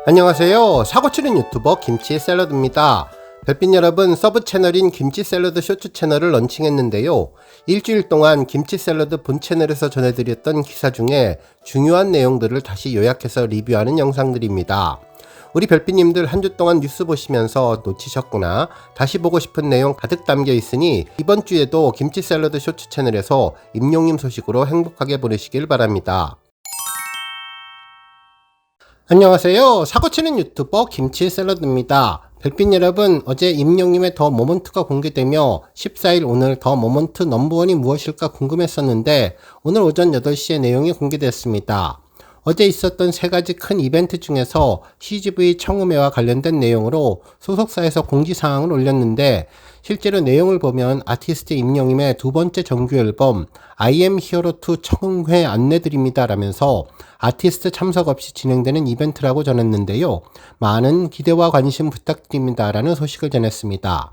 안녕하세요. 사고치는 유튜버 김치샐러드입니다. 별빛 여러분, 서브 채널인 김치샐러드 쇼츠 채널을 런칭했는데요. 일주일 동안 김치샐러드 본 채널에서 전해드렸던 기사 중에 중요한 내용들을 다시 요약해서 리뷰하는 영상들입니다. 우리 별빛님들 한 주 동안 뉴스 보시면서 놓치셨구나, 다시 보고 싶은 내용 가득 담겨 있으니 이번 주에도 김치샐러드 쇼츠 채널에서 임용님 소식으로 행복하게 보내시길 바랍니다. 안녕하세요. 사고치는 유튜버 김치샐러드입니다. 별빛 여러분, 어제 임용님의 더 모먼트가 공개되며 14일 오늘 더 모먼트 넘버원이 무엇일까 궁금했었는데 오늘 오전 8시에 내용이 공개됐습니다. 어제 있었던 3가지 큰 이벤트 중에서 CGV 청음회와 관련된 내용으로 소속사에서 공지사항을 올렸는데, 실제로 내용을 보면 아티스트 임영임의 두 번째 정규 앨범 I am hero to 청음회 안내드립니다 라면서 아티스트 참석 없이 진행되는 이벤트라고 전했는데요. 많은 기대와 관심 부탁드립니다 라는 소식을 전했습니다.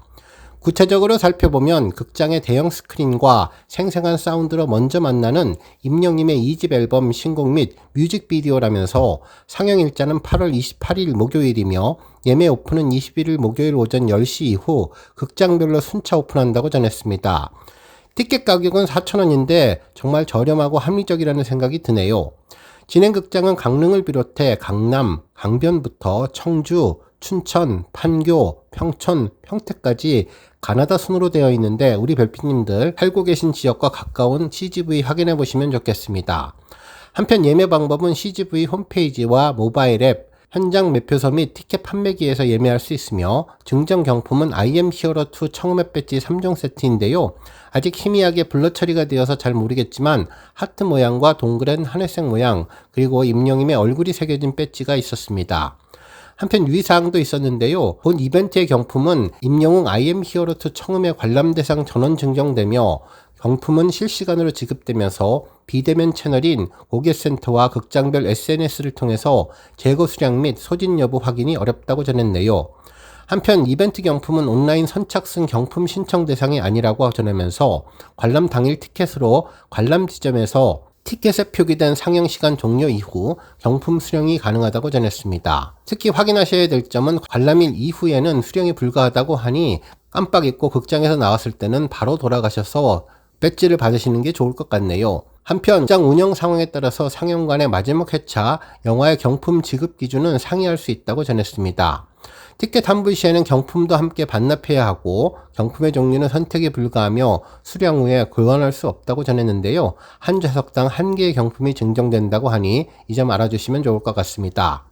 구체적으로 살펴보면 극장의 대형 스크린과 생생한 사운드로 먼저 만나는 임영님의 2집 앨범 신곡 및 뮤직비디오라면서 상영 일자는 8월 28일 목요일이며 예매 오픈은 21일 목요일 오전 10시 이후 극장별로 순차 오픈한다고 전했습니다. 티켓 가격은 4,000원인데 정말 저렴하고 합리적이라는 생각이 드네요. 진행 극장은 강릉을 비롯해 강남, 강변부터 청주, 춘천, 판교, 평촌, 평택까지 가나다 순으로 되어 있는데 우리 별빛님들 살고 계신 지역과 가까운 CGV 확인해 보시면 좋겠습니다. 한편 예매 방법은 CGV 홈페이지와 모바일 앱, 현장 매표소 및 티켓 판매기에서 예매할 수 있으며 증정 경품은 I am hero 2 청음회 배지 3종 세트인데요. 아직 희미하게 블러 처리가 되어서 잘 모르겠지만 하트 모양과 동그란 하늘색 모양, 그리고 임영임의 얼굴이 새겨진 배지가 있었습니다. 한편 유의사항도 있었는데요. 본 이벤트의 경품은 임영웅 I am hero 2 청음회 관람 대상 전원 증정되며 경품은 실시간으로 지급되면서 비대면 채널인 고객센터와 극장별 SNS를 통해서 재고 수량 및 소진 여부 확인이 어렵다고 전했네요. 한편 이벤트 경품은 온라인 선착순 경품 신청 대상이 아니라고 전하면서 관람 당일 티켓으로 관람 지점에서 티켓에 표기된 상영시간 종료 이후 경품 수령이 가능하다고 전했습니다. 특히 확인하셔야 될 점은 관람일 이후에는 수령이 불가하다고 하니 깜빡 잊고 극장에서 나왔을 때는 바로 돌아가셔서 배지를 받으시는 게 좋을 것 같네요. 한편 극장 운영 상황에 따라서 상영관의 마지막 회차 영화의 경품 지급 기준은 상이할 수 있다고 전했습니다. 티켓 환불 시에는 경품도 함께 반납해야 하고 경품의 종류는 선택이 불가하며 수령 후에 교환할 수 없다고 전했는데요. 한 좌석당 1개의 경품이 증정된다고 하니 이 점 알아주시면 좋을 것 같습니다.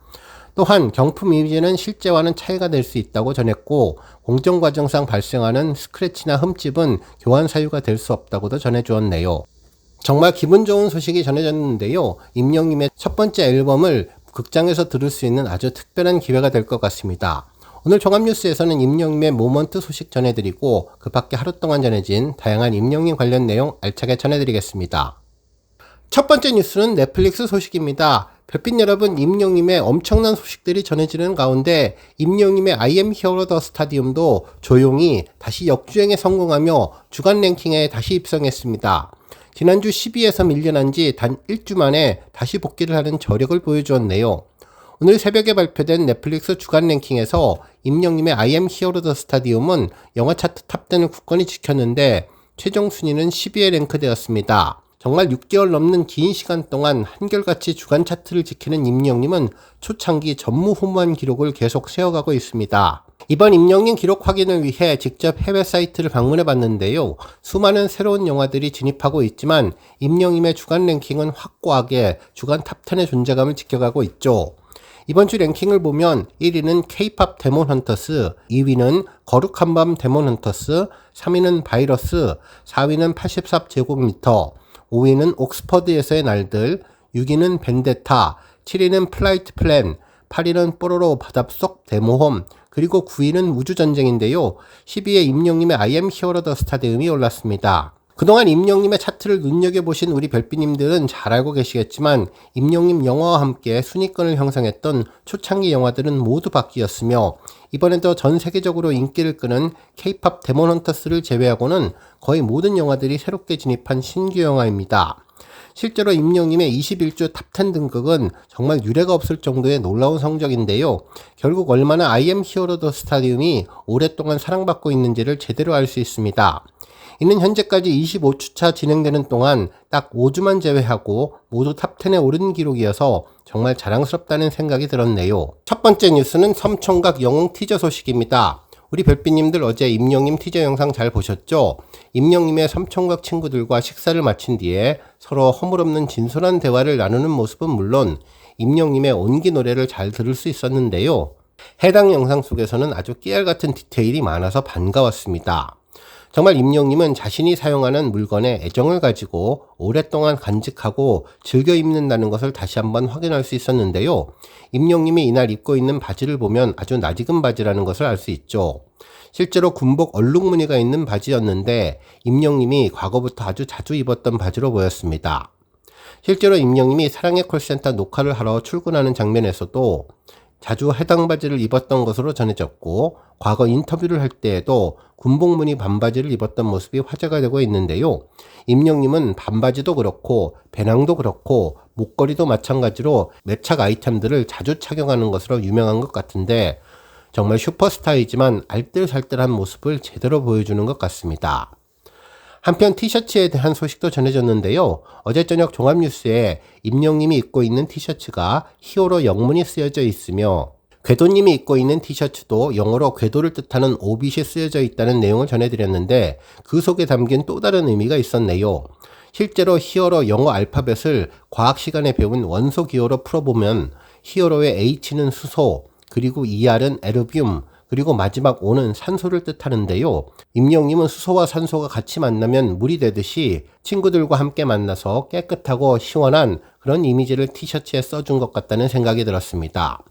또한 경품 이미지는 실제와는 차이가 될 수 있다고 전했고 공정 과정상 발생하는 스크래치나 흠집은 교환 사유가 될 수 없다고도 전해주었네요. 정말 기분 좋은 소식이 전해졌는데요. 임영님의 첫 번째 앨범을 극장에서 들을 수 있는 아주 특별한 기회가 될 것 같습니다. 오늘 종합뉴스에서는 임영님의 모먼트 소식 전해드리고 그 밖에 하루 동안 전해진 다양한 임영님 관련 내용 알차게 전해드리겠습니다. 첫 번째 뉴스는 넷플릭스 소식입니다. 별빛 여러분, 임영님의 엄청난 소식들이 전해지는 가운데 임영님의 I am hero the stadium도 조용히 다시 역주행에 성공하며 주간 랭킹에 다시 입성했습니다. 지난주 10위에서 밀려난 지 단 1주 만에 다시 복귀를 하는 저력을 보여주었네요. 오늘 새벽에 발표된 넷플릭스 주간 랭킹에서 임영님의 I am hero the stadium은 영화 차트 탑10을 굳건히 지켰는데 최종 순위는 10위에 랭크되었습니다. 정말 6개월 넘는 긴 시간 동안 한결같이 주간 차트를 지키는 임영님은 초창기 전무후무한 기록을 계속 세워가고 있습니다. 이번 임영님 기록 확인을 위해 직접 해외 사이트를 방문해 봤는데요. 수많은 새로운 영화들이 진입하고 있지만 임영님의 주간 랭킹은 확고하게 주간 탑10의 존재감을 지켜가고 있죠. 이번 주 랭킹을 보면 1위는 K-POP 데몬 헌터스, 2위는 거룩한 밤 데몬 헌터스, 3위는 바이러스, 4위는 84제곱미터, 5위는 옥스퍼드에서의 날들, 6위는 벤데타, 7위는 플라이트 플랜, 8위는 뽀로로 바닷속 대모험, 그리고 9위는 우주전쟁인데요. 10위에 임영님의 I am hero the stadium이 올랐습니다. 그동안 임영님의 차트를 눈여겨보신 우리 별빛님들은 잘 알고 계시겠지만 임영님 영화와 함께 순위권을 형성했던 초창기 영화들은 모두 바뀌었으며 이번에도 전 세계적으로 인기를 끄는 K-POP 데몬 헌터스를 제외하고는 거의 모든 영화들이 새롭게 진입한 신규 영화입니다. 실제로 임영님의 21주 탑10 등극은 정말 유례가 없을 정도의 놀라운 성적인데요. 결국 얼마나 I am Hero the Stadium이 오랫동안 사랑받고 있는지를 제대로 알 수 있습니다. 이는 현재까지 25주차 진행되는 동안 딱 5주만 제외하고 모두 탑10에 오른 기록이어서 정말 자랑스럽다는 생각이 들었네요. 첫 번째 뉴스는 섬총각 영웅 티저 소식입니다. 우리 별빛님들 어제 임영님 티저 영상 잘 보셨죠? 임영님의 섬총각 친구들과 식사를 마친 뒤에 서로 허물없는 진솔한 대화를 나누는 모습은 물론 임영님의 온기 노래를 잘 들을 수 있었는데요. 해당 영상 속에서는 아주 깨알같은 디테일이 많아서 반가웠습니다. 정말 임영님은 자신이 사용하는 물건에 애정을 가지고 오랫동안 간직하고 즐겨 입는다는 것을 다시 한번 확인할 수 있었는데요. 임영님이 이날 입고 있는 바지를 보면 아주 낯익은 바지라는 것을 알 수 있죠. 실제로 군복 얼룩무늬가 있는 바지였는데 임영님이 과거부터 아주 자주 입었던 바지로 보였습니다. 실제로 임영님이 사랑의 콜센터 녹화를 하러 출근하는 장면에서도 자주 해당 바지를 입었던 것으로 전해졌고 과거 인터뷰를 할 때에도 군복무늬 반바지를 입었던 모습이 화제가 되고 있는데요. 임영님은 반바지도 그렇고 배낭도 그렇고 목걸이도 마찬가지로 매착 아이템들을 자주 착용하는 것으로 유명한 것 같은데 정말 슈퍼스타이지만 알뜰살뜰한 모습을 제대로 보여주는 것 같습니다. 한편 티셔츠에 대한 소식도 전해졌는데요. 어제 저녁 종합뉴스에 임영님이 입고 있는 티셔츠가 히어로 영문이 쓰여져 있으며 궤도님이 입고 있는 티셔츠도 영어로 궤도를 뜻하는 오빗이 쓰여져 있다는 내용을 전해드렸는데 그 속에 담긴 또 다른 의미가 있었네요. 실제로 히어로 영어 알파벳을 과학 시간에 배운 원소 기호로 풀어보면 히어로의 H는 수소, 그리고 ER은 에르뷴, 그리고 마지막 O는 산소를 뜻하는데요. 임영님은 수소와 산소가 같이 만나면 물이 되듯이 친구들과 함께 만나서 깨끗하고 시원한 그런 이미지를 티셔츠에 써준 것 같다는 생각이 들었습니다.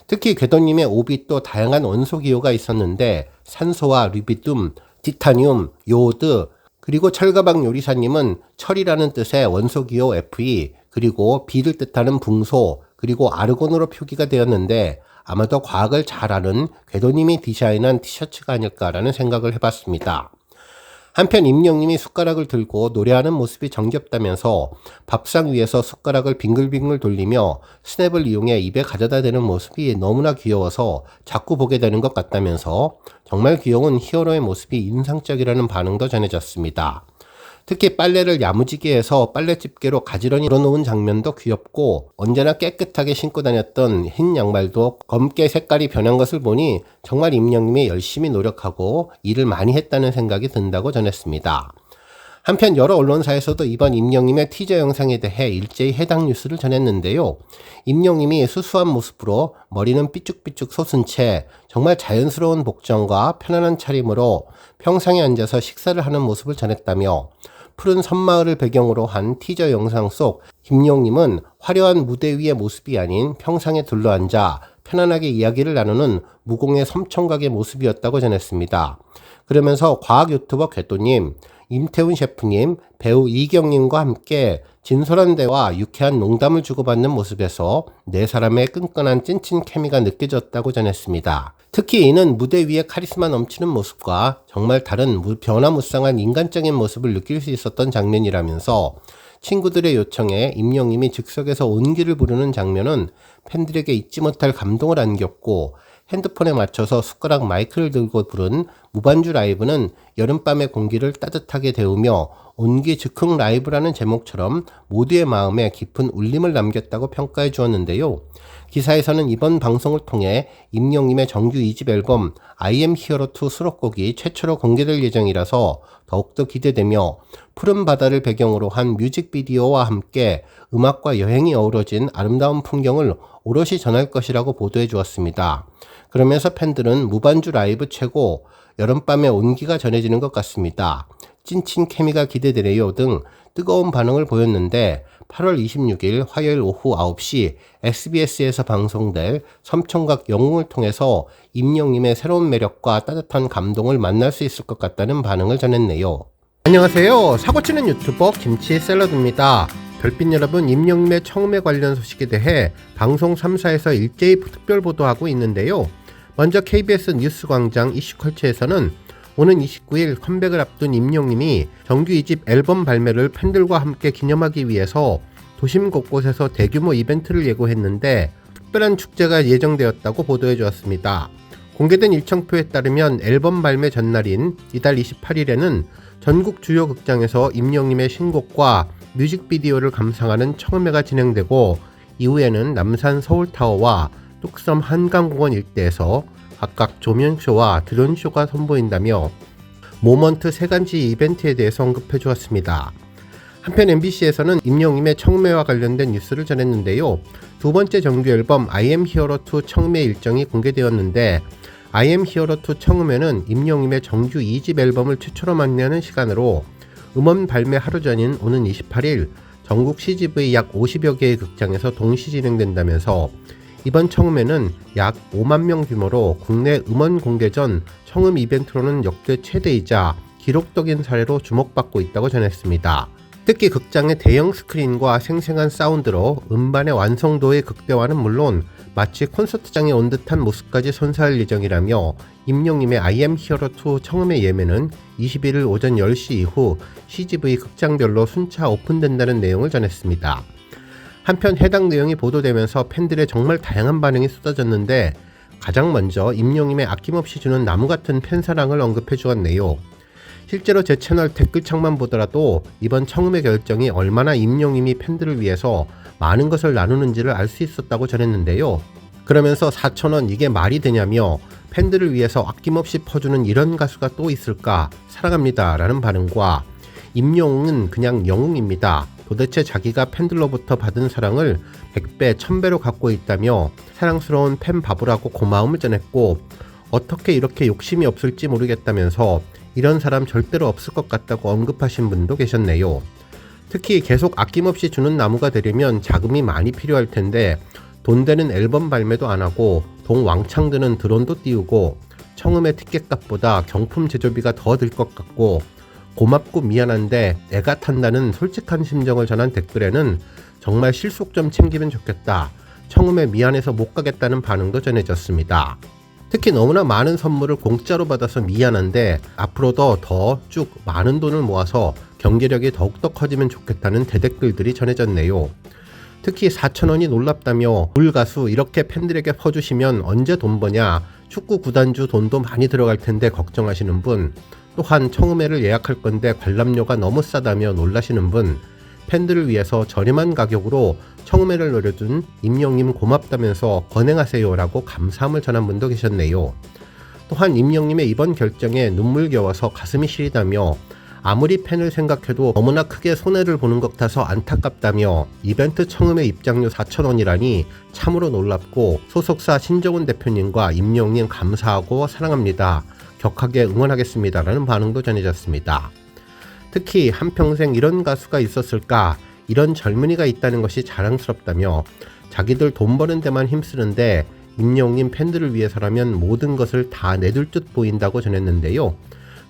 특히 궤도님의 오빗도 다양한 원소 기호가 있었는데 산소와 리비듐, 티타늄, 요오드, 그리고 철가방 요리사님은 철이라는 뜻의 원소 기호 Fe, 그리고 비를 뜻하는 붕소, 그리고 아르곤으로 표기가 되었는데 아마도 과학을 잘 아는 궤도님이 디자인한 티셔츠가 아닐까라는 생각을 해봤습니다. 한편 임영님이 숟가락을 들고 노래하는 모습이 정겹다면서 밥상 위에서 숟가락을 빙글빙글 돌리며 스냅을 이용해 입에 가져다 대는 모습이 너무나 귀여워서 자꾸 보게 되는 것 같다면서 정말 귀여운 히어로의 모습이 인상적이라는 반응도 전해졌습니다. 특히 빨래를 야무지게 해서 빨래집게로 가지런히 풀어놓은 장면도 귀엽고 언제나 깨끗하게 신고 다녔던 흰 양말도 검게 색깔이 변한 것을 보니 정말 임영님이 열심히 노력하고 일을 많이 했다는 생각이 든다고 전했습니다. 한편 여러 언론사에서도 이번 임영님의 티저 영상에 대해 일제히 해당 뉴스를 전했는데요. 임영님이 수수한 모습으로 머리는 삐죽삐죽 솟은 채 정말 자연스러운 복장과 편안한 차림으로 평상에 앉아서 식사를 하는 모습을 전했다며 푸른 섬마을을 배경으로 한 티저 영상 속 임영님은 화려한 무대 위의 모습이 아닌 평상에 둘러앉아 편안하게 이야기를 나누는 무공의 섬총각의 모습이었다고 전했습니다. 그러면서 과학 유튜버 궤도님, 임태훈 셰프님, 배우 이경님과 함께 진솔한 대화, 유쾌한 농담을 주고받는 모습에서 네 사람의 끈끈한 찐친 케미가 느껴졌다고 전했습니다. 특히 이는 무대 위에 카리스마 넘치는 모습과 정말 다른 변화무쌍한 인간적인 모습을 느낄 수 있었던 장면이라면서 친구들의 요청에 임영님이 즉석에서 온기를 부르는 장면은 팬들에게 잊지 못할 감동을 안겼고 핸드폰에 맞춰서 숟가락 마이크를 들고 부른 무반주 라이브는 여름밤의 공기를 따뜻하게 데우며 온기 즉흥 라이브라는 제목처럼 모두의 마음에 깊은 울림을 남겼다고 평가해 주었는데요. 기사에서는 이번 방송을 통해 임영님의 정규 2집 앨범 I am Hero 2 수록곡이 최초로 공개될 예정이라서 더욱더 기대되며 푸른 바다를 배경으로 한 뮤직비디오와 함께 음악과 여행이 어우러진 아름다운 풍경을 오롯이 전할 것이라고 보도해 주었습니다. 그러면서 팬들은 무반주 라이브 최고, 여름밤의 온기가 전해지는 것 같습니다. 찐친 케미가 기대되네요 등 뜨거운 반응을 보였는데 8월 26일 화요일 오후 9시 SBS에서 방송될 섬총각 영웅을 통해서 임영님의 새로운 매력과 따뜻한 감동을 만날 수 있을 것 같다는 반응을 전했네요. 안녕하세요. 사고치는 유튜버 김치 샐러드입니다. 별빛 여러분, 임영님의 청음회 관련 소식에 대해 방송 3사에서 일제히 특별 보도하고 있는데요. 먼저 KBS 뉴스광장 이슈컬처에서는 오는 29일 컴백을 앞둔 임영님이 정규 2집 앨범 발매를 팬들과 함께 기념하기 위해서 도심 곳곳에서 대규모 이벤트를 예고했는데 특별한 축제가 예정되었다고 보도해 주었습니다. 공개된 일정표에 따르면 앨범 발매 전날인 이달 28일에는 전국 주요 극장에서 임영님의 신곡과 뮤직비디오를 감상하는 청음회가 진행되고, 이후에는 남산 서울타워와 뚝섬 한강공원 일대에서 각각 조명쇼와 드론쇼가 선보인다며 모먼트 3가지 이벤트에 대해서 언급해 주었습니다. 한편 MBC에서는 임영님의 청음회와 관련된 뉴스를 전했는데요. 두 번째 정규 앨범 I am hero 2 청음회 일정이 공개되었는데, I am hero 2 청음회는 임영님의 정규 2집 앨범을 최초로 만나는 시간으로 음원 발매 하루 전인 오는 28일 전국 CGV 약 50여 개의 극장에서 동시 진행된다면서, 이번 청음회는 약 5만 명 규모로 국내 음원 공개 전 청음 이벤트로는 역대 최대이자 기록적인 사례로 주목받고 있다고 전했습니다. 특히 극장의 대형 스크린과 생생한 사운드로 음반의 완성도의 극대화는 물론 마치 콘서트장에 온 듯한 모습까지 선사할 예정이라며, 임영님의 I am hero 2 청음회 예매는 21일 오전 10시 이후 CGV 극장별로 순차 오픈된다는 내용을 전했습니다. 한편 해당 내용이 보도되면서 팬들의 정말 다양한 반응이 쏟아졌는데, 가장 먼저 임영님의 아낌없이 주는 나무같은 팬사랑을 언급해 주었네요. 실제로 제 채널 댓글창만 보더라도 이번 청음회 결정이 얼마나 임영님이 팬들을 위해서 많은 것을 나누는지를 알 수 있었다고 전했는데요. 그러면서 4,000원 이게 말이 되냐며 팬들을 위해서 아낌없이 퍼주는 이런 가수가 또 있을까, 사랑합니다 라는 반응과, 임영웅은 그냥 영웅입니다, 도대체 자기가 팬들로부터 받은 사랑을 100배, 1000배로 갖고 있다며 사랑스러운 팬 바보라고 고마움을 전했고, 어떻게 이렇게 욕심이 없을지 모르겠다면서 이런 사람 절대로 없을 것 같다고 언급하신 분도 계셨네요. 특히 계속 아낌없이 주는 나무가 되려면 자금이 많이 필요할 텐데, 돈 되는 앨범 발매도 안 하고 돈 왕창 드는 드론도 띄우고 청음회 티켓값보다 경품 제조비가 더 들 것 같고 고맙고 미안한데 애가 탄다는 솔직한 심정을 전한 댓글에는 정말 실속 좀 챙기면 좋겠다, 청음회 미안해서 못 가겠다는 반응도 전해졌습니다. 특히 너무나 많은 선물을 공짜로 받아서 미안한데 앞으로도 더 쭉 많은 돈을 모아서 경제력이 더욱더 커지면 좋겠다는 대댓글들이 전해졌네요. 특히 4,000원이 놀랍다며 물가수 이렇게 팬들에게 퍼주시면 언제 돈 버냐, 축구 구단주 돈도 많이 들어갈 텐데 걱정하시는 분, 또한 청음회를 예약할 건데 관람료가 너무 싸다며 놀라시는 분, 팬들을 위해서 저렴한 가격으로 청음회를 노려준 임영님 고맙다면서 건행하세요 라고 감사함을 전한 분도 계셨네요. 또한 임영님의 이번 결정에 눈물겨워서 가슴이 시리다며, 아무리 팬을 생각해도 너무나 크게 손해를 보는 것 같아서 안타깝다며, 이벤트 청음회 입장료 4,000원이라니 참으로 놀랍고 소속사 신정훈 대표님과 임영님 감사하고 사랑합니다, 격하게 응원하겠습니다 라는 반응도 전해졌습니다. 특히 한평생 이런 가수가 있었을까, 이런 젊은이가 있다는 것이 자랑스럽다며, 자기들 돈 버는 데만 힘쓰는데 임영님 팬들을 위해서라면 모든 것을 다 내둘 듯 보인다고 전했는데요.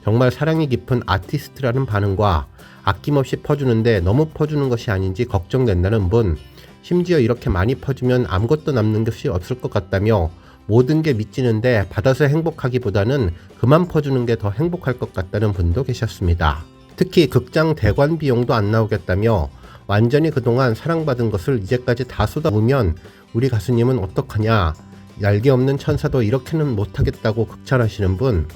정말 사랑이 깊은 아티스트라는 반응과, 아낌없이 퍼주는데 너무 퍼주는 것이 아닌지 걱정된다는 분, 심지어 이렇게 많이 퍼주면 아무것도 남는 것이 없을 것 같다며 모든 게 미치는데 받아서 행복하기보다는 그만 퍼주는 게 더 행복할 것 같다는 분도 계셨습니다. 특히 극장 대관 비용도 안 나오겠다며, 완전히 그동안 사랑받은 것을 이제까지 다 쏟아부으면 우리 가수님은 어떡하냐, 날개 없는 천사도 이렇게는 못하겠다고 극찬하시는 분,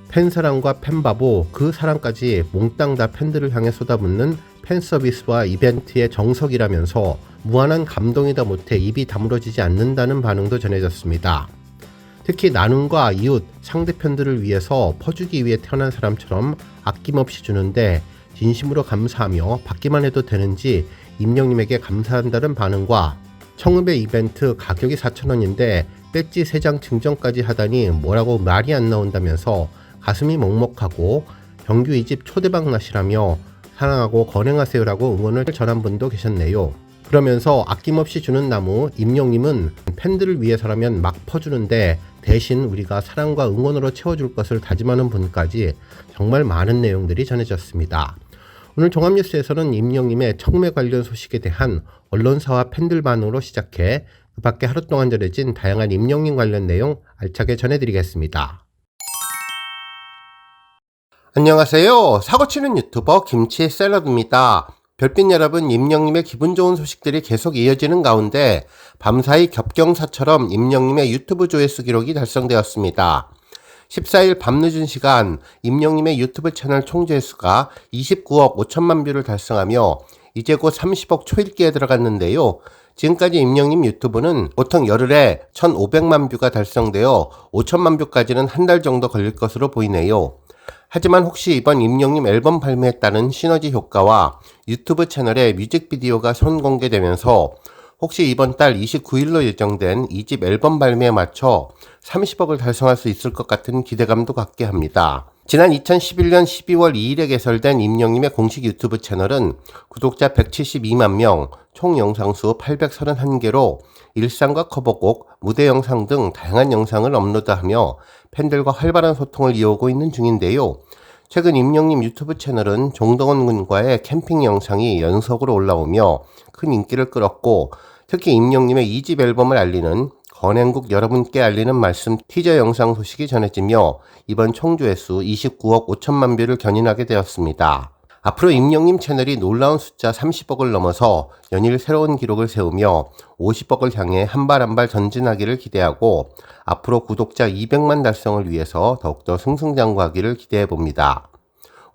팬사랑과 팬바보 그 사랑까지 몽땅 다 팬들을 향해 쏟아붓는 팬서비스와 이벤트의 정석이라면서 무한한 감동이다 못해 입이 다물어지지 않는다는 반응도 전해졌습니다. 특히 나눔과 이웃, 상대편들을 위해서 퍼주기 위해 태어난 사람처럼 아낌없이 주는데 진심으로 감사하며 받기만 해도 되는지 임영님에게 감사한다는 반응과, 청음회 이벤트 가격이 4,000원인데 배지 3장 증정까지 하다니 뭐라고 말이 안 나온다면서 가슴이 먹먹하고 정규 2집 초대박 나시라며 사랑하고 건행하세요라고 응원을 전한 분도 계셨네요. 그러면서 아낌없이 주는 나무 임영님은 팬들을 위해서라면 막 퍼주는데 대신 우리가 사랑과 응원으로 채워줄 것을 다짐하는 분까지 정말 많은 내용들이 전해졌습니다. 오늘 종합뉴스에서는 임영님의 청음회 관련 소식에 대한 언론사와 팬들 반응으로 시작해 그 밖에 하루 동안 전해진 다양한 임영님 관련 내용 알차게 전해드리겠습니다. 안녕하세요. 사고치는 유튜버 김치 샐러드입니다. 별빛 여러분, 임영님의 기분 좋은 소식들이 계속 이어지는 가운데 밤사이 겹경사처럼 임영님의 유튜브 조회수 기록이 달성되었습니다. 14일 밤늦은 시간 임영님의 유튜브 채널 총 조회수가 29억 5천만 뷰를 달성하며 이제 곧 30억 초읽기에 들어갔는데요. 지금까지 임영님 유튜브는 보통 열흘에 1,500만 뷰가 달성되어 5천만 뷰까지는 한 달 정도 걸릴 것으로 보이네요. 하지만 혹시 이번 임영님 앨범 발매했다는 시너지 효과와 유튜브 채널에 뮤직비디오가 선공개되면서 혹시 이번 달 29일로 예정된 2집 앨범 발매에 맞춰 30억을 달성할 수 있을 것 같은 기대감도 갖게 합니다. 지난 2011년 12월 2일에 개설된 임영님의 공식 유튜브 채널은 구독자 172만 명, 총 영상수 831개로 일상과 커버곡, 무대 영상 등 다양한 영상을 업로드하며 팬들과 활발한 소통을 이어오고 있는 중인데요. 최근 임영님 유튜브 채널은 종동원 군과의 캠핑 영상이 연속으로 올라오며 큰 인기를 끌었고, 특히 임영님의 2집 앨범을 알리는 건행국 여러분께 알리는 말씀 티저 영상 소식이 전해지며 이번 총 조회수 29억 5천만 뷰를 견인하게 되었습니다. 앞으로 임영님 채널이 놀라운 숫자 30억을 넘어서 연일 새로운 기록을 세우며 50억을 향해 한 발 한 발 전진하기를 기대하고 앞으로 구독자 200만 달성을 위해서 더욱더 승승장구하기를 기대해봅니다.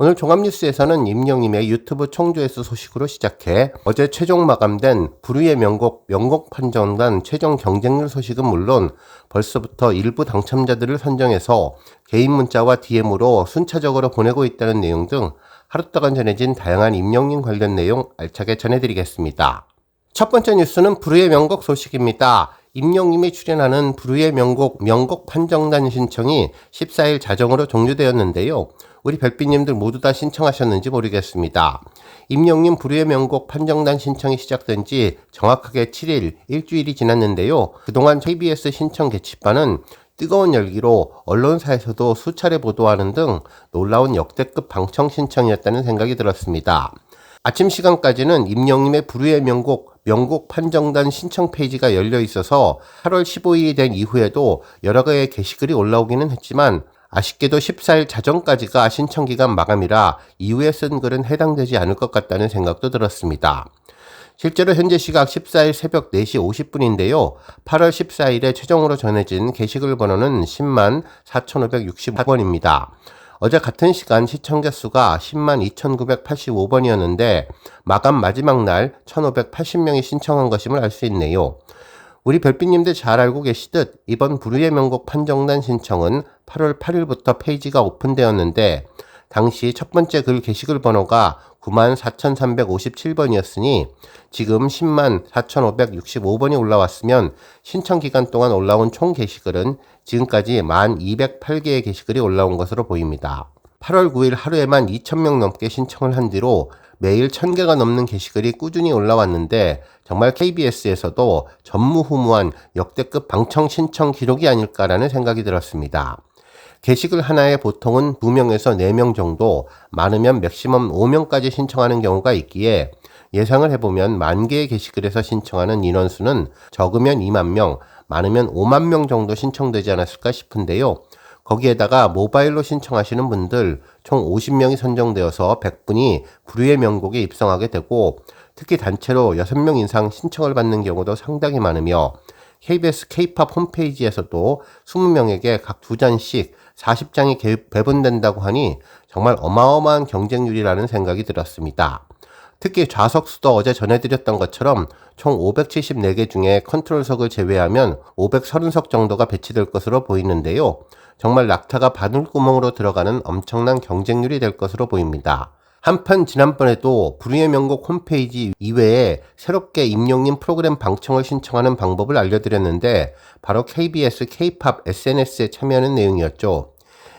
오늘 종합뉴스에서는 임영님의 유튜브 총조회수 소식으로 시작해 어제 최종 마감된 불후의 명곡 판정단 최종 경쟁률 소식은 물론 벌써부터 일부 당첨자들을 선정해서 개인 문자와 DM으로 순차적으로 보내고 있다는 내용 등 하루 동안 전해진 다양한 임영님 관련 내용 알차게 전해드리겠습니다. 첫 번째 뉴스는 불후의 명곡 소식입니다. 임영님이 출연하는 불후의 명곡 판정단 신청이 14일 자정으로 종료되었는데요. 우리 별빛님들 모두 다 신청하셨는지 모르겠습니다. 임영님 불후의 명곡 판정단 신청이 시작된 지 정확하게 7일, 일주일이 지났는데요. 그동안 KBS 신청 게시판은 뜨거운 열기로 언론사에서도 수차례 보도하는 등 놀라운 역대급 방청 신청이었다는 생각이 들었습니다. 아침 시간까지는 임영님의 불후의 명곡 판정단 신청 페이지가 열려 있어서 8월 15일이 된 이후에도 여러 개의 게시글이 올라오기는 했지만 아쉽게도 14일 자정까지가 신청기간 마감이라 이후에 쓴 글은 해당되지 않을 것 같다는 생각도 들었습니다. 실제로 현재 시각 14일 새벽 4시 50분인데요. 8월 14일에 최종으로 전해진 게시글 번호는 10만 4,568번입니다. 어제 같은 시간 시청자 수가 10만 2,985번이었는데 마감 마지막 날 1,580명이 신청한 것임을 알 수 있네요. 우리 별빛님들 잘 알고 계시듯 이번 불후의 명곡 판정단 신청은 8월 8일부터 페이지가 오픈되었는데 당시 첫 번째 글 게시글 번호가 94,357번이었으니 지금 10만 4,565번이 올라왔으면 신청 기간 동안 올라온 총 게시글은 지금까지 1,208개의 게시글이 올라온 것으로 보입니다. 8월 9일 하루에만 2,000명 넘게 신청을 한 뒤로 매일 1,000개가 넘는 게시글이 꾸준히 올라왔는데 정말 KBS에서도 전무후무한 역대급 방청 신청 기록이 아닐까라는 생각이 들었습니다. 게시글 하나에 보통은 2명에서 4명 정도, 많으면 맥시멈 5명까지 신청하는 경우가 있기에 예상을 해보면 10,000개의 게시글에서 신청하는 인원수는 적으면 2만 명, 많으면 5만 명 정도 신청되지 않았을까 싶은데요. 거기에다가 모바일로 신청하시는 분들 총 50명이 선정되어서 100분이 불후의 명곡에 입성하게 되고 특히 단체로 6명 이상 신청을 받는 경우도 상당히 많으며 KBS K-POP 홈페이지에서도 20명에게 각 2잔씩 40장이 배분된다고 하니 정말 어마어마한 경쟁률이라는 생각이 들었습니다. 특히 좌석수도 어제 전해드렸던 것처럼 총 574개 중에 컨트롤석을 제외하면 530석 정도가 배치될 것으로 보이는데요. 정말 낙타가 바늘구멍으로 들어가는 엄청난 경쟁률이 될 것으로 보입니다. 한편 지난번에도 불후의 명곡 홈페이지 이외에 새롭게 임영님 프로그램 방청을 신청하는 방법을 알려드렸는데 바로 KBS K-POP SNS에 참여하는 내용이었죠.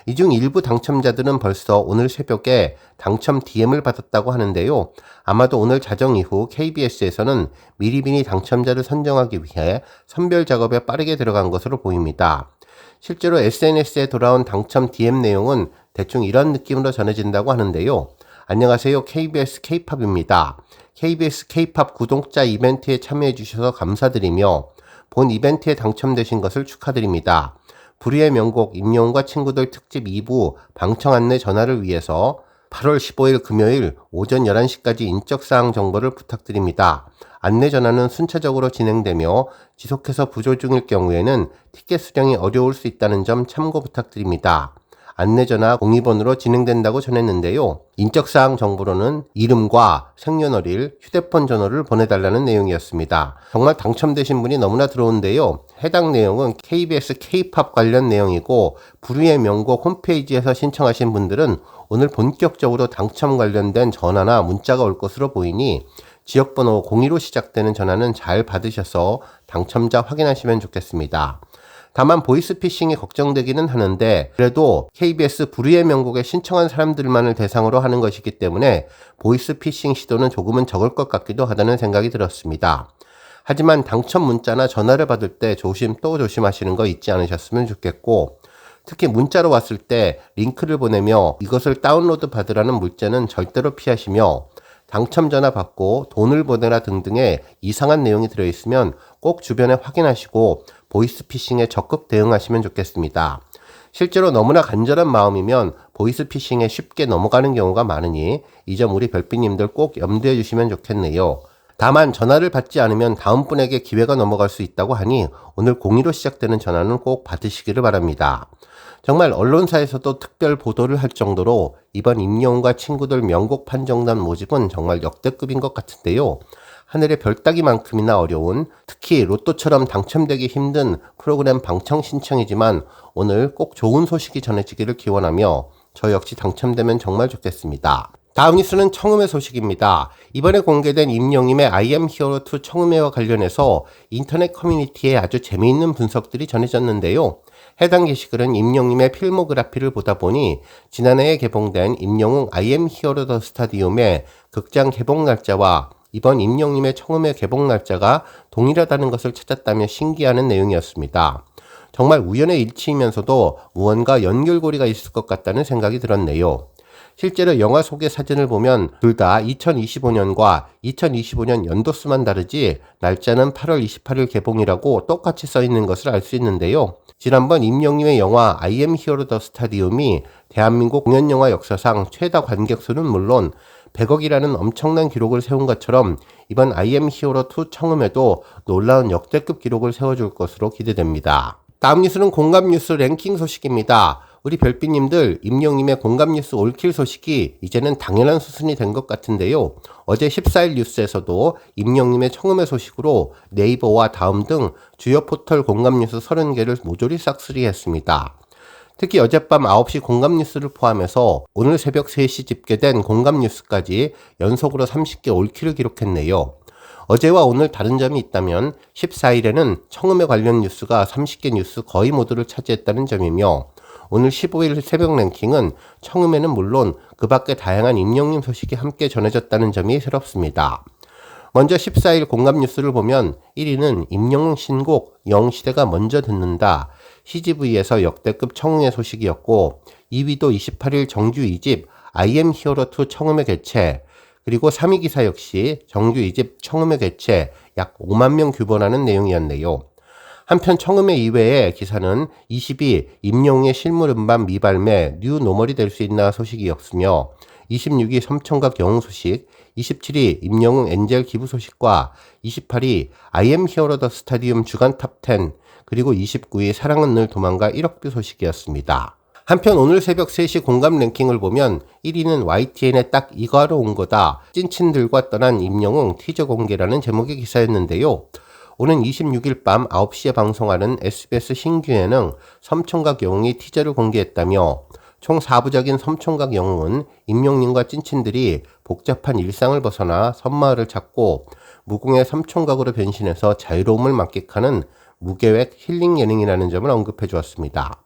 이 중 일부 당첨자들은 벌써 오늘 새벽에 당첨 DM을 받았다고 하는데요. 아마도 오늘 자정 이후 KBS에서는 미리미리 당첨자를 선정하기 위해 선별 작업에 빠르게 들어간 것으로 보입니다. 실제로 SNS에 돌아온 당첨 DM 내용은 대충 이런 느낌으로 전해진다고 하는데요. 안녕하세요. KBS K-POP입니다. KBS K-POP 구독자 이벤트에 참여해 주셔서 감사드리며 본 이벤트에 당첨되신 것을 축하드립니다. 불의의 명곡 임영웅과 친구들 특집 2부 방청 안내 전화를 위해서 8월 15일 금요일 오전 11시까지 인적사항 정보를 부탁드립니다. 안내 전화는 순차적으로 진행되며 지속해서 부조 중일 경우에는 티켓 수령이 어려울 수 있다는 점 참고 부탁드립니다. 안내전화 02번으로 진행된다고 전했는데요. 인적사항 정보로는 이름과 생년월일, 휴대폰 번호를 보내달라는 내용이었습니다. 정말 당첨되신 분이 너무나 들어온데요. 해당 내용은 KBS K-POP 관련 내용이고 불의의 명곡 홈페이지에서 신청하신 분들은 오늘 본격적으로 당첨 관련된 전화나 문자가 올 것으로 보이니 지역번호 02로 시작되는 전화는 잘 받으셔서 당첨자 확인하시면 좋겠습니다. 다만 보이스피싱이 걱정되기는 하는데 그래도 KBS 불의의 명곡에 신청한 사람들만을 대상으로 하는 것이기 때문에 보이스피싱 시도는 조금은 적을 것 같기도 하다는 생각이 들었습니다. 하지만 당첨 문자나 전화를 받을 때 조심하시는 거 잊지 않으셨으면 좋겠고 특히 문자로 왔을 때 링크를 보내며 이것을 다운로드 받으라는 문자는 절대로 피하시며 당첨 전화 받고 돈을 보내라 등등의 이상한 내용이 들어있으면 꼭 주변에 확인하시고 보이스피싱에 적극 대응하시면 좋겠습니다. 실제로 너무나 간절한 마음이면 보이스피싱에 쉽게 넘어가는 경우가 많으니 이 점 우리 별빛님들 꼭 염두해 주시면 좋겠네요. 다만 전화를 받지 않으면 다음 분에게 기회가 넘어갈 수 있다고 하니 오늘 02로 시작되는 전화는 꼭 받으시기를 바랍니다. 정말 언론사에서도 특별 보도를 할 정도로 이번 임영웅과 친구들 명곡 판정단 모집은 정말 역대급인 것 같은데요. 하늘의 별 따기만큼이나 어려운 특히 로또처럼 당첨되기 힘든 프로그램 방청 신청이지만 오늘 꼭 좋은 소식이 전해지기를 기원하며 저 역시 당첨되면 정말 좋겠습니다. 다음 뉴스는 청음회 소식입니다. 이번에 공개된 임영웅의 I am hero 2 청음회와 관련해서 인터넷 커뮤니티에 아주 재미있는 분석들이 전해졌는데요. 해당 게시글은 임영웅의 필모그래피를 보다 보니 지난해에 개봉된 임영웅 I am hero the stadium의 극장 개봉 날짜와 이번 임영웅의 청음회 개봉 날짜가 동일하다는 것을 찾았다며 신기하는 내용이었습니다. 정말 우연의 일치이면서도 무언가 연결고리가 있을 것 같다는 생각이 들었네요. 실제로 영화 속의 사진을 보면 둘 다 2025년과 2025년 연도수만 다르지 날짜는 8월 28일 개봉이라고 똑같이 써 있는 것을 알 수 있는데요. 지난번 임영웅의 영화 I am hero the stadium이 대한민국 공연영화 역사상 최다 관객수는 물론 100억이라는 엄청난 기록을 세운 것처럼 이번 I am hero 2 청음회도 놀라운 역대급 기록을 세워줄 것으로 기대됩니다. 다음 뉴스는 공감뉴스 랭킹 소식입니다. 우리 별빛님들 임영웅의 공감뉴스 올킬 소식이 이제는 당연한 수순이 된 것 같은데요. 어제 14일 뉴스에서도 임영웅의 청음회 소식으로 네이버와 다음 등 주요 포털 공감뉴스 30개를 모조리 싹쓸이했습니다. 특히 어젯밤 9시 공감뉴스를 포함해서 오늘 새벽 3시 집계된 공감뉴스까지 연속으로 30개 올킬을 기록했네요. 어제와 오늘 다른 점이 있다면 14일에는 청음회 관련 뉴스가 30개 뉴스 거의 모두를 차지했다는 점이며 오늘 15일 새벽 랭킹은 청음회는 물론 그 밖에 다양한 임영웅 소식이 함께 전해졌다는 점이 새롭습니다. 먼저 14일 공감 뉴스를 보면 1위는 임영웅 신곡 영시대가 먼저 듣는다. CGV에서 역대급 청음회 소식이었고 2위도 28일 정규 2집 I am hero 2 청음회 개최 그리고 3위 기사 역시 정규 2집 청음회 개최 약 5만 명 규모라는 내용이었네요. 한편 청음회 이외의 기사는 20위 임영웅의 실물 음반 미발매 뉴 노멀이 될 수 있나 소식이었으며 26위 섬청각 영웅 소식, 27위 임영웅 엔젤 기부 소식과 28위 I am hero the stadium 주간 탑10 그리고 29위 사랑은 늘 도망가 1억 뷰 소식이었습니다. 한편 오늘 새벽 3시 공감 랭킹을 보면 1위는 YTN에 딱 이거 하러 온 거다. 찐친들과 떠난 임영웅 티저 공개라는 제목의 기사였는데요. 오는 26일 밤 9시에 방송하는 SBS 신규 예능 섬청각 영웅이 티저를 공개했다며 총 4부작인 섬청각 영웅은 임영웅과 찐친들이 복잡한 일상을 벗어나 섬마을을 찾고 무공의 섬청각으로 변신해서 자유로움을 만끽하는 무계획 힐링 예능이라는 점을 언급해 주었습니다.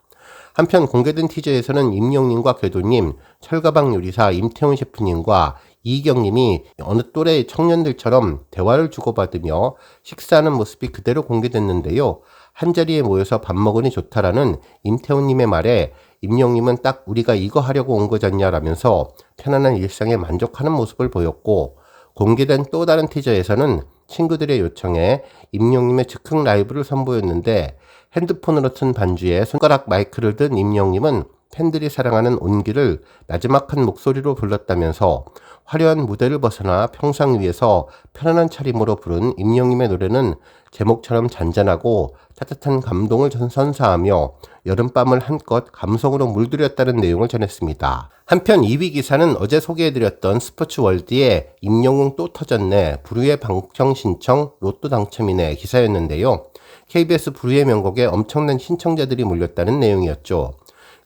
한편 공개된 티저에서는 임영웅과 궤도님, 철가방 요리사 임태훈 셰프님과 이희경님이 어느 또래 청년들처럼 대화를 주고받으며 식사하는 모습이 그대로 공개됐는데요. 한자리에 모여서 밥 먹으니 좋다라는 임태훈님의 말에 임영웅은 딱 우리가 이거 하려고 온 거잖냐라면서 편안한 일상에 만족하는 모습을 보였고 공개된 또 다른 티저에서는 친구들의 요청에 임영님의 즉흥 라이브를 선보였는데 핸드폰으로 튼 반주에 손가락 마이크를 든 임영님은 팬들이 사랑하는 온기를 나지막한 목소리로 불렀다면서 화려한 무대를 벗어나 평상 위에서 편안한 차림으로 부른 임영님의 노래는 제목처럼 잔잔하고 따뜻한 감동을 선사하며 여름밤을 한껏 감성으로 물들였다는 내용을 전했습니다. 한편 2위 기사는 어제 소개해드렸던 스포츠월드의 임영웅 또 터졌네, 불후의 방청 신청 로또 당첨이네 기사였는데요. KBS 불후의 명곡에 엄청난 신청자들이 몰렸다는 내용이었죠.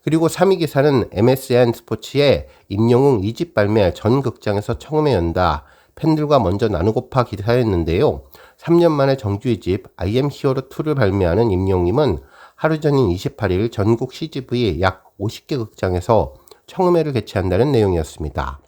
그리고 3위 기사는 MSN 스포츠의 임영웅 2집 발매 전 극장에서 처음에 연다, 팬들과 먼저 나누고파 기사였는데요. 3년 만에 정규 2집 I am 히어로 2를 발매하는 임영웅님은 하루 전인 28일 전국 CGV 약 50개 극장에서 청음회를 개최한다는 내용이었습니다.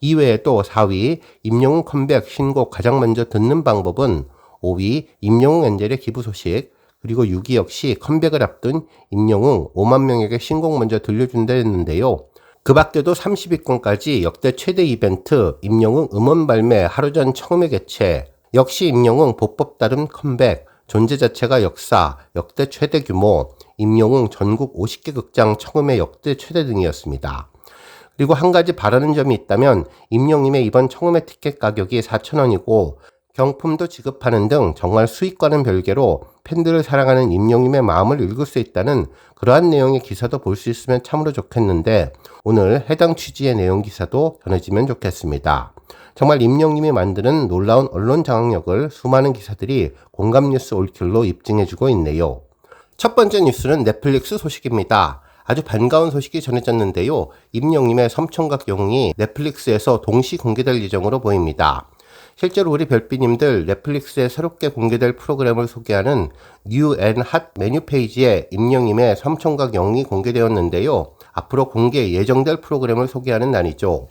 이외에 또 4위 임영웅 컴백 신곡 가장 먼저 듣는 방법은, 5위 임영웅 엔젤의 기부 소식, 그리고 6위 역시 컴백을 앞둔 임영웅 5만 명에게 신곡 먼저 들려준다 했는데요. 그 밖에도 30위권까지 역대 최대 이벤트 임영웅 음원 발매 하루 전 청음회 개최, 역시 임영웅 보법 따름 컴백, 존재 자체가 역사, 역대 최대 규모, 임영웅 전국 50개 극장 청음회 역대 최대 등이었습니다. 그리고 한 가지 바라는 점이 있다면 임영웅님의 이번 청음회 티켓 가격이 4,000원이고 경품도 지급하는 등 정말 수익과는 별개로 팬들을 사랑하는 임영웅님의 마음을 읽을 수 있다는 그러한 내용의 기사도 볼 수 있으면 참으로 좋겠는데, 오늘 해당 취지의 내용 기사도 전해지면 좋겠습니다. 정말 임영웅님이 만드는 놀라운 언론 장악력을 수많은 기사들이 공감 뉴스 올킬로 입증해주고 있네요. 첫 번째 뉴스는 넷플릭스 소식입니다. 아주 반가운 소식이 전해졌는데요. 임영웅님의 섬총각 영웅이 넷플릭스에서 동시 공개될 예정으로 보입니다. 실제로 우리 별빛님들 넷플릭스에 새롭게 공개될 프로그램을 소개하는 뉴 앤 핫 메뉴 페이지에 임영웅님의 섬총각 영웅이 공개되었는데요. 앞으로 공개 예정될 프로그램을 소개하는 날이죠.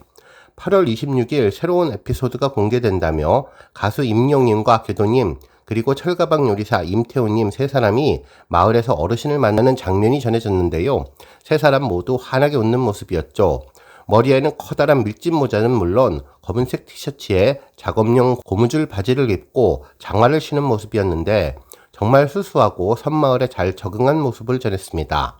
8월 26일 새로운 에피소드가 공개된다며 가수 임영웅님과 궤도님, 그리고 철가방 요리사 임태호님 세 사람이 마을에서 어르신을 만나는 장면이 전해졌는데요. 세 사람 모두 환하게 웃는 모습이었죠. 머리에는 커다란 밀짚 모자는 물론 검은색 티셔츠에 작업용 고무줄 바지를 입고 장화를 신은 모습이었는데 정말 수수하고 섬마을에 잘 적응한 모습을 전했습니다.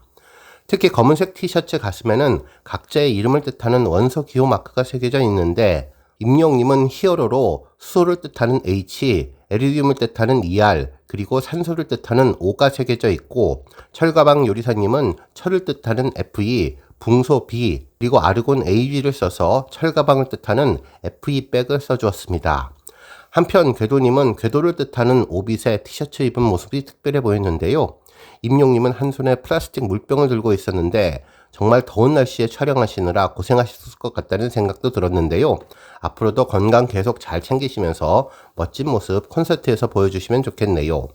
특히 검은색 티셔츠 가슴에는 각자의 이름을 뜻하는 원소 기호 마크가 새겨져 있는데, 임영웅님은 히어로로 수소를 뜻하는 H, 에리듐을 뜻하는 ER, 그리고 산소를 뜻하는 O가 새겨져 있고, 철가방 요리사님은 철을 뜻하는 FE, 붕소 B, 그리고 아르곤 AG를 써서 철가방을 뜻하는 FE 백을 써주었습니다. 한편 궤도님은 궤도를 뜻하는 오빛의 티셔츠 입은 모습이 특별해 보였는데요. 임영웅님은 한 손에 플라스틱 물병을 들고 있었는데 정말 더운 날씨에 촬영하시느라 고생하셨을 것 같다는 생각도 들었는데요. 앞으로도 건강 계속 잘 챙기시면서 멋진 모습 콘서트에서 보여주시면 좋겠네요.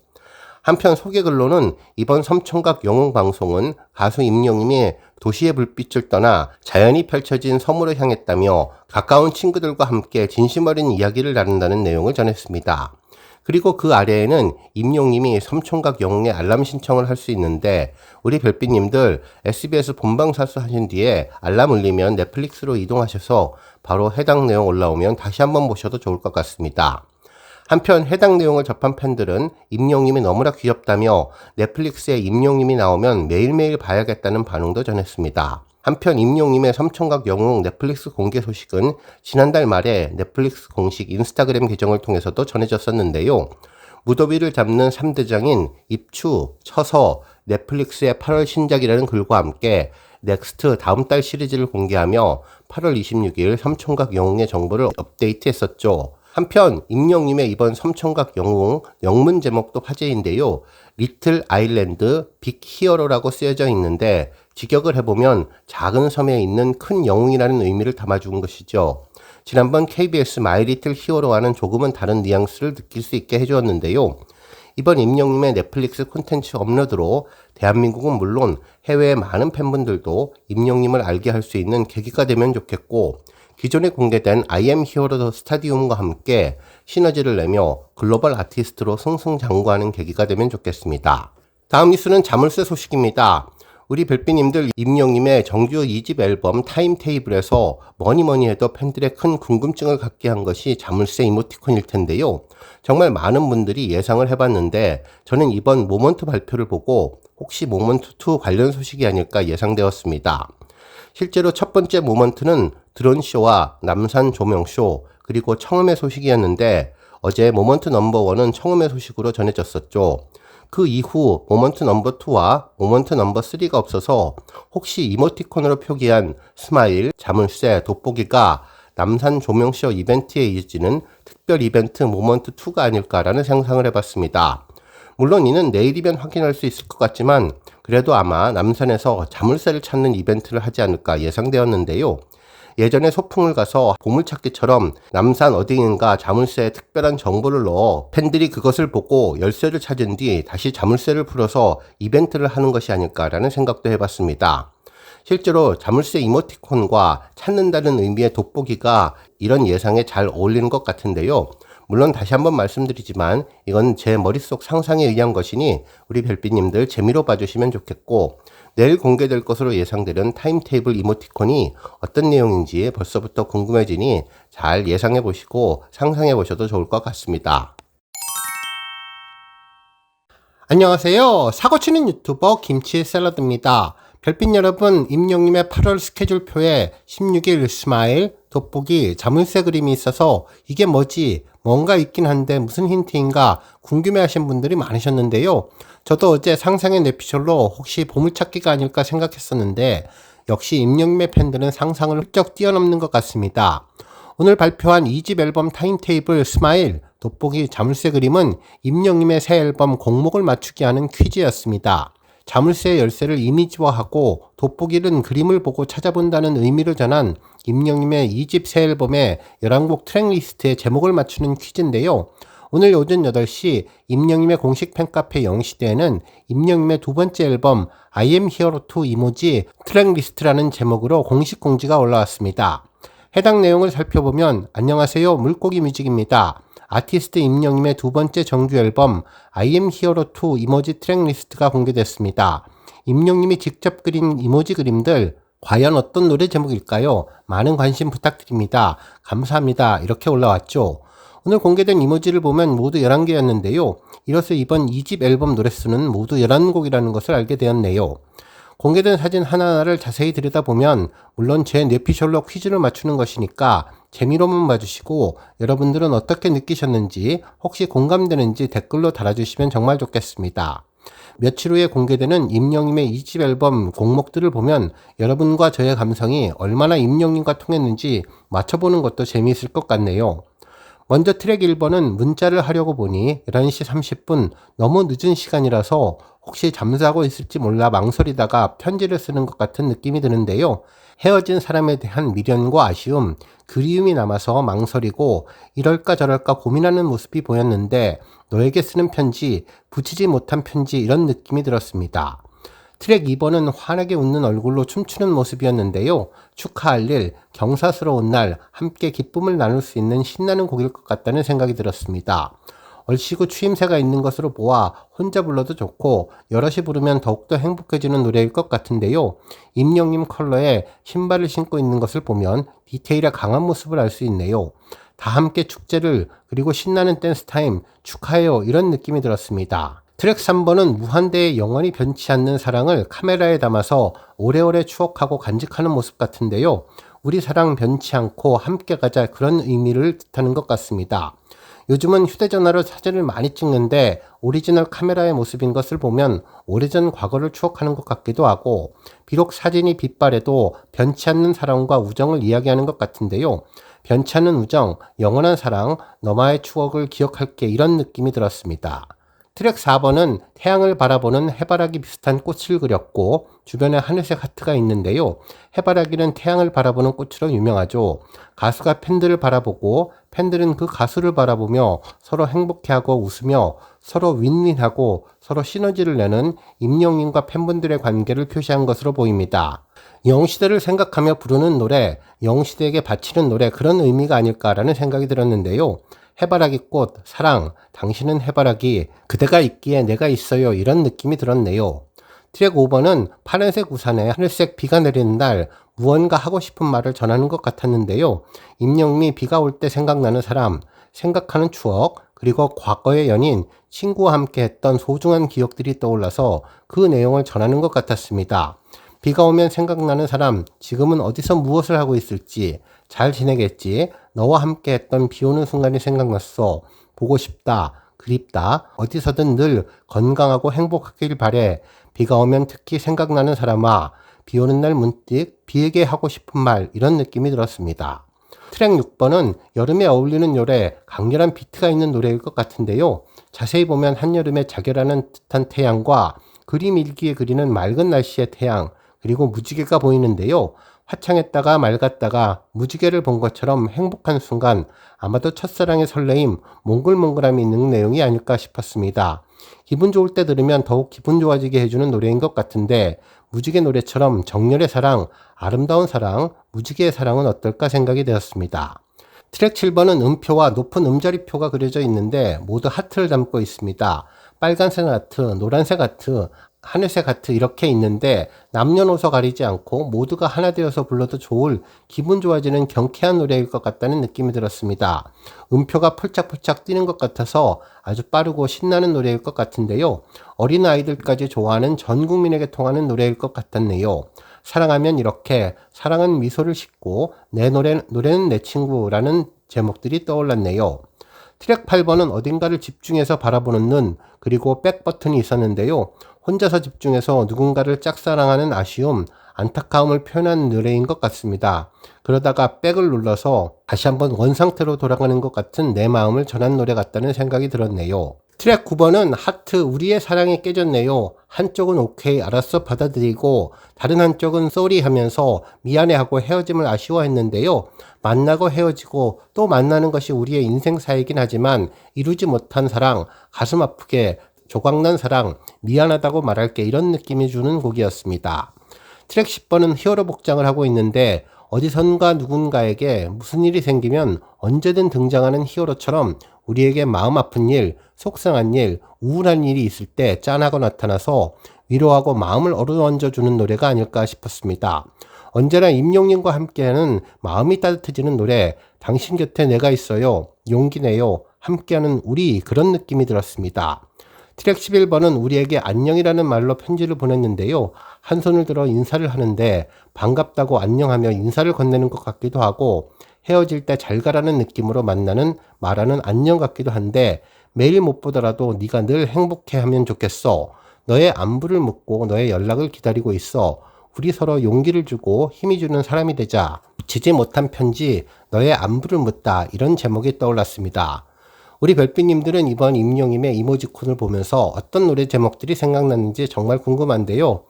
한편 소개글로는 이번 섬총각 영웅 방송은 가수 임영웅님이 도시의 불빛을 떠나 자연이 펼쳐진 섬으로 향했다며 가까운 친구들과 함께 진심 어린 이야기를 나눈다는 내용을 전했습니다. 그리고 그 아래에는 임영웅님이 섬총각 영웅의 알람 신청을 할 수 있는데, 우리 별빛님들 SBS 본방사수 하신 뒤에 알람 울리면 넷플릭스로 이동하셔서 바로 해당 내용 올라오면 다시 한번 보셔도 좋을 것 같습니다. 한편 해당 내용을 접한 팬들은 임영웅님이 너무나 귀엽다며 넷플릭스에 임영웅님이 나오면 매일매일 봐야겠다는 반응도 전했습니다. 한편 임영웅님의 섬총각 영웅 넷플릭스 공개 소식은 지난달 말에 넷플릭스 공식 인스타그램 계정을 통해서도 전해졌었는데요. 무더위를 잡는 3대장인 입추, 처서, 넷플릭스의 8월 신작이라는 글과 함께 넥스트 다음 달 시리즈를 공개하며 8월 26일 섬총각 영웅의 정보를 업데이트했었죠. 한편 임영웅님의 이번 섬총각 영웅 영문 제목도 화제인데요. 리틀 아일랜드 빅 히어로라고 쓰여져 있는데 직역을 해보면 작은 섬에 있는 큰 영웅이라는 의미를 담아준 것이죠. 지난번 KBS 마이 리틀 히어로와는 조금은 다른 뉘앙스를 느낄 수 있게 해주었는데요. 이번 임영웅님의 넷플릭스 콘텐츠 업로드로 대한민국은 물론 해외의 많은 팬분들도 임영웅님을 알게 할 수 있는 계기가 되면 좋겠고, 기존에 공개된 I am 히어로 더 스타디움과 함께 시너지를 내며 글로벌 아티스트로 승승장구하는 계기가 되면 좋겠습니다. 다음 뉴스는 자물쇠 소식입니다. 우리 별빛님들 임영님의 정규 2집 앨범 타임테이블에서 뭐니 해도 팬들의 큰 궁금증을 갖게 한 것이 자물쇠 이모티콘일 텐데요. 정말 많은 분들이 예상을 해봤는데 저는 이번 모먼트 발표를 보고 혹시 모먼트2 관련 소식이 아닐까 예상되었습니다. 실제로 첫 번째 모먼트는 드론쇼와 남산 조명쇼 그리고 청음의 소식이었는데 어제 모먼트 넘버1은 청음의 소식으로 전해졌었죠. 그 이후 모먼트 넘버2와 모먼트 넘버3가 없어서 혹시 이모티콘으로 표기한 스마일, 자물쇠, 돋보기가 남산 조명쇼 이벤트에 이어지는 특별 이벤트 모먼트2가 아닐까라는 상상을 해봤습니다. 물론 이는 내일이면 확인할 수 있을 것 같지만 그래도 아마 남산에서 자물쇠를 찾는 이벤트를 하지 않을까 예상되었는데요. 예전에 소풍을 가서 보물찾기처럼 남산 어디인가 자물쇠에 특별한 정보를 넣어 팬들이 그것을 보고 열쇠를 찾은 뒤 다시 자물쇠를 풀어서 이벤트를 하는 것이 아닐까라는 생각도 해봤습니다. 실제로 자물쇠 이모티콘과 찾는다는 의미의 돋보기가 이런 예상에 잘 어울리는 것 같은데요. 물론 다시 한번 말씀드리지만 이건 제 머릿속 상상에 의한 것이니 우리 별빛님들 재미로 봐주시면 좋겠고, 내일 공개될 것으로 예상되는 타임테이블 이모티콘이 어떤 내용인지 벌써부터 궁금해지니 잘 예상해 보시고 상상해 보셔도 좋을 것 같습니다. 안녕하세요. 사고치는 유튜버 김치 샐러드입니다. 별빛 여러분, 임영님의 8월 스케줄표에 16일 스마일, 돋보기, 자물쇠 그림이 있어서 이게 뭐지? 뭔가 있긴 한데 무슨 힌트인가 궁금해하신 분들이 많으셨는데요. 저도 어제 상상의 뇌피셜로 혹시 보물찾기가 아닐까 생각했었는데 역시 임영님의 팬들은 상상을 훌쩍 뛰어넘는 것 같습니다. 오늘 발표한 2집 앨범 타임테이블 스마일, 돋보기, 자물쇠 그림은 임영님의 새 앨범 곡목을 맞추게 하는 퀴즈였습니다. 자물쇠의 열쇠를 이미지화하고 돋보기는 그림을 보고 찾아본다는 의미를 전한 임영님의 2집 새 앨범의 11곡 트랙리스트의 제목을 맞추는 퀴즈인데요. 오늘 오전 8시 임영님의 공식 팬카페 영시대에는 임영님의 두 번째 앨범 I am hero to 이모지 트랙리스트라는 제목으로 공식 공지가 올라왔습니다. 해당 내용을 살펴보면 안녕하세요, 물고기 뮤직입니다. 아티스트 임영님의 두 번째 정규 앨범 I am hero to 이모지 트랙리스트가 공개됐습니다. 임영님이 직접 그린 이모지 그림들 과연 어떤 노래 제목일까요? 많은 관심 부탁드립니다. 감사합니다. 이렇게 올라왔죠. 오늘 공개된 이모지를 보면 모두 11개였는데요. 이로써 이번 2집 앨범 노래수는 모두 11곡이라는 것을 알게 되었네요. 공개된 사진 하나하나를 자세히 들여다보면 물론 제 뇌피셜로 퀴즈를 맞추는 것이니까 재미로만 봐주시고 여러분들은 어떻게 느끼셨는지 혹시 공감되는지 댓글로 달아주시면 정말 좋겠습니다. 며칠 후에 공개되는 임영님의 2집 앨범 곡목들을 보면 여러분과 저의 감성이 얼마나 임영님과 통했는지 맞춰보는 것도 재미있을 것 같네요. 먼저 트랙 1번은 문자를 하려고 보니 11시 30분 너무 늦은 시간이라서 혹시 잠자고 있을지 몰라 망설이다가 편지를 쓰는 것 같은 느낌이 드는데요. 헤어진 사람에 대한 미련과 아쉬움, 그리움이 남아서 망설이고 이럴까 저럴까 고민하는 모습이 보였는데 너에게 쓰는 편지, 붙이지 못한 편지 이런 느낌이 들었습니다. 트랙 2번은 환하게 웃는 얼굴로 춤추는 모습이었는데요. 축하할 일, 경사스러운 날, 함께 기쁨을 나눌 수 있는 신나는 곡일 것 같다는 생각이 들었습니다. 얼씨구 추임새가 있는 것으로 보아 혼자 불러도 좋고 여럿이 부르면 더욱더 행복해지는 노래일 것 같은데요. 임영님 컬러에 신발을 신고 있는 것을 보면 디테일의 강한 모습을 알 수 있네요. 다 함께 축제를 그리고 신나는 댄스 타임 축하해요 이런 느낌이 들었습니다. 트랙 3번은 무한대의 영원히 변치 않는 사랑을 카메라에 담아서 오래오래 추억하고 간직하는 모습 같은데요. 우리 사랑 변치 않고 함께 가자 그런 의미를 뜻하는 것 같습니다. 요즘은 휴대전화로 사진을 많이 찍는데 오리지널 카메라의 모습인 것을 보면 오래전 과거를 추억하는 것 같기도 하고 비록 사진이 빛바래도 변치 않는 사랑과 우정을 이야기하는 것 같은데요. 변치 않는 우정, 영원한 사랑, 너마의 추억을 기억할게 이런 느낌이 들었습니다. 트랙 4번은 태양을 바라보는 해바라기 비슷한 꽃을 그렸고 주변에 하늘색 하트가 있는데요. 해바라기는 태양을 바라보는 꽃으로 유명하죠. 가수가 팬들을 바라보고 팬들은 그 가수를 바라보며 서로 행복해하고 웃으며 서로 윈윈하고 서로 시너지를 내는 임영님과 팬분들의 관계를 표시한 것으로 보입니다. 영시대를 생각하며 부르는 노래, 영시대에게 바치는 노래 그런 의미가 아닐까라는 생각이 들었는데요. 해바라기 꽃, 사랑, 당신은 해바라기, 그대가 있기에 내가 있어요 이런 느낌이 들었네요. 트랙 5번은 파란색 우산에 하늘색 비가 내리는 날 무언가 하고 싶은 말을 전하는 것 같았는데요. 임영웅이 비가 올 때 생각나는 사람, 생각하는 추억, 그리고 과거의 연인, 친구와 함께 했던 소중한 기억들이 떠올라서 그 내용을 전하는 것 같았습니다. 비가 오면 생각나는 사람, 지금은 어디서 무엇을 하고 있을지, 잘 지내겠지, 너와 함께 했던 비 오는 순간이 생각났어, 보고 싶다, 그립다, 어디서든 늘 건강하고 행복하길 바래, 비가 오면 특히 생각나는 사람아, 비 오는 날 문득 비에게 하고 싶은 말, 이런 느낌이 들었습니다. 트랙 6번은 여름에 어울리는 노래, 강렬한 비트가 있는 노래일 것 같은데요. 자세히 보면 한여름에 자결하는 듯한 태양과 그림 일기에 그리는 맑은 날씨의 태양, 그리고 무지개가 보이는데요. 화창했다가 맑았다가 무지개를 본 것처럼 행복한 순간, 아마도 첫사랑의 설레임, 몽글몽글함이 있는 내용이 아닐까 싶었습니다. 기분 좋을 때 들으면 더욱 기분 좋아지게 해주는 노래인 것 같은데, 무지개 노래처럼 정열의 사랑, 아름다운 사랑, 무지개의 사랑은 어떨까 생각이 되었습니다. 트랙 7번은 음표와 높은 음자리표가 그려져 있는데 모두 하트를 담고 있습니다. 빨간색 하트, 노란색 하트, 하늘색 하트 이렇게 있는데 남녀노소 가리지 않고 모두가 하나 되어서 불러도 좋을 기분 좋아지는 경쾌한 노래일 것 같다는 느낌이 들었습니다. 음표가 펄짝펄짝 뛰는 것 같아서 아주 빠르고 신나는 노래일 것 같은데요. 어린아이들까지 좋아하는 전 국민에게 통하는 노래일 것 같았네요. 사랑하면 이렇게, 사랑은 미소를 싣고, 노래는 내 친구라는 제목들이 떠올랐네요. 트랙 8번은 어딘가를 집중해서 바라보는 눈, 그리고 백 버튼이 있었는데요. 혼자서 집중해서 누군가를 짝사랑하는 아쉬움, 안타까움을 표현한 노래인 것 같습니다. 그러다가 백을 눌러서 다시 한번 원상태로 돌아가는 것 같은 내 마음을 전한 노래 같다는 생각이 들었네요. 트랙 9번은 하트, 우리의 사랑이 깨졌네요. 한쪽은 오케이, 알았어, 받아들이고 다른 한쪽은 쏘리 하면서 미안해하고 헤어짐을 아쉬워했는데요. 만나고 헤어지고 또 만나는 것이 우리의 인생사이긴 하지만 이루지 못한 사랑, 가슴 아프게 조각난 사랑, 미안하다고 말할게, 이런 느낌이 주는 곡이었습니다. 트랙 10번은 히어로 복장을 하고 있는데 어디선가 누군가에게 무슨 일이 생기면 언제든 등장하는 히어로처럼 우리에게 마음 아픈 일, 속상한 일, 우울한 일이 있을 때 짠하고 나타나서 위로하고 마음을 어루만져주는 노래가 아닐까 싶었습니다. 언제나 임영웅과 함께하는 마음이 따뜻해지는 노래, 당신 곁에 내가 있어요, 용기 내요, 함께하는 우리, 그런 느낌이 들었습니다. 트랙 11번은 우리에게 안녕이라는 말로 편지를 보냈는데요. 한 손을 들어 인사를 하는데 반갑다고 안녕하며 인사를 건네는 것 같기도 하고 헤어질 때 잘 가라는 느낌으로 말하는 안녕 같기도 한데 매일 못 보더라도 네가 늘 행복해하면 좋겠어. 너의 안부를 묻고 너의 연락을 기다리고 있어. 우리 서로 용기를 주고 힘이 주는 사람이 되자. 지지 못한 편지, 너의 안부를 묻다, 이런 제목이 떠올랐습니다. 우리 별빛님들은 이번 임영웅의 이모지콘을 보면서 어떤 노래 제목들이 생각났는지 정말 궁금한데요.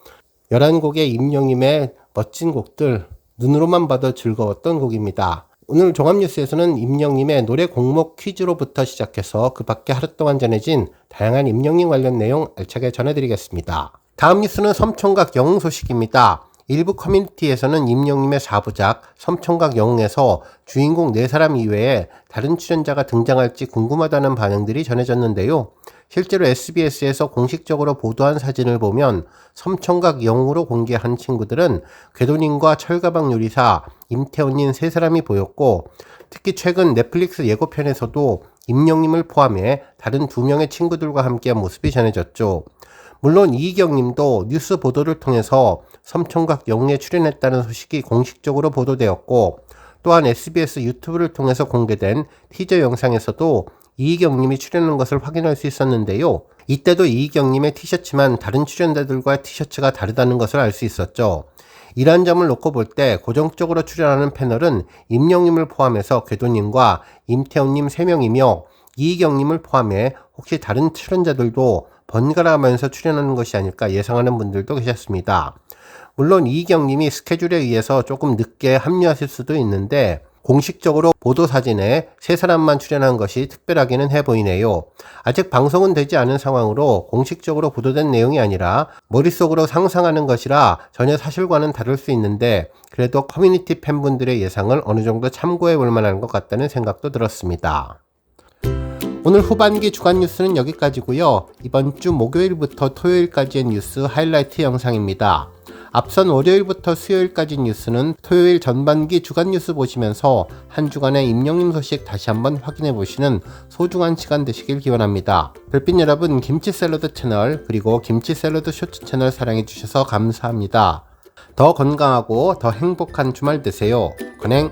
11곡의 임영웅의 멋진 곡들, 눈으로만 봐도 즐거웠던 곡입니다. 오늘 종합뉴스에서는 임영웅의 노래 곡목 퀴즈로부터 시작해서 그 밖에 하루 동안 전해진 다양한 임영웅 관련 내용 알차게 전해드리겠습니다. 다음 뉴스는 섬총각 영웅 소식입니다. 일부 커뮤니티에서는 임영웅의 4부작 섬총각 영웅에서 주인공 4사람 이외에 다른 출연자가 등장할지 궁금하다는 반응들이 전해졌는데요. 실제로 SBS에서 공식적으로 보도한 사진을 보면 섬총각 영웅으로 공개한 친구들은 궤도님과 철가방 요리사, 임태훈님 3사람이 보였고, 특히 최근 넷플릭스 예고편에서도 임영웅을 포함해 다른 2명의 친구들과 함께한 모습이 전해졌죠. 물론 이희경 님도 뉴스 보도를 통해서 섬총각 영웅에 출연했다는 소식이 공식적으로 보도되었고, 또한 SBS 유튜브를 통해서 공개된 티저 영상에서도 이희경 님이 출연한 것을 확인할 수 있었는데요. 이때도 이희경 님의 티셔츠만 다른 출연자들과 티셔츠가 다르다는 것을 알 수 있었죠. 이러한 점을 놓고 볼 때 고정적으로 출연하는 패널은 임영웅을 포함해서 궤도님과 임태훈님 3명이며 이희경님을 포함해 혹시 다른 출연자들도 번갈아가면서 출연하는 것이 아닐까 예상하는 분들도 계셨습니다. 물론 이희경님이 스케줄에 의해서 조금 늦게 합류하실 수도 있는데 공식적으로 보도 사진에 3사람만 출연한 것이 특별하기는 해 보이네요. 아직 방송은 되지 않은 상황으로 공식적으로 보도된 내용이 아니라 머릿속으로 상상하는 것이라 전혀 사실과는 다를 수 있는데 그래도 커뮤니티 팬분들의 예상을 어느 정도 참고해 볼 만한 것 같다는 생각도 들었습니다. 오늘 후반기 주간 뉴스는 여기까지고요. 이번 주 목요일부터 토요일까지의 뉴스 하이라이트 영상입니다. 앞선 월요일부터 수요일까지 뉴스는 토요일 전반기 주간 뉴스 보시면서 한 주간의 임영님 소식 다시 한번 확인해 보시는 소중한 시간 되시길 기원합니다. 별빛 여러분, 김치 샐러드 채널 그리고 김치 샐러드 쇼츠 채널 사랑해 주셔서 감사합니다. 더 건강하고 더 행복한 주말 되세요. 건행.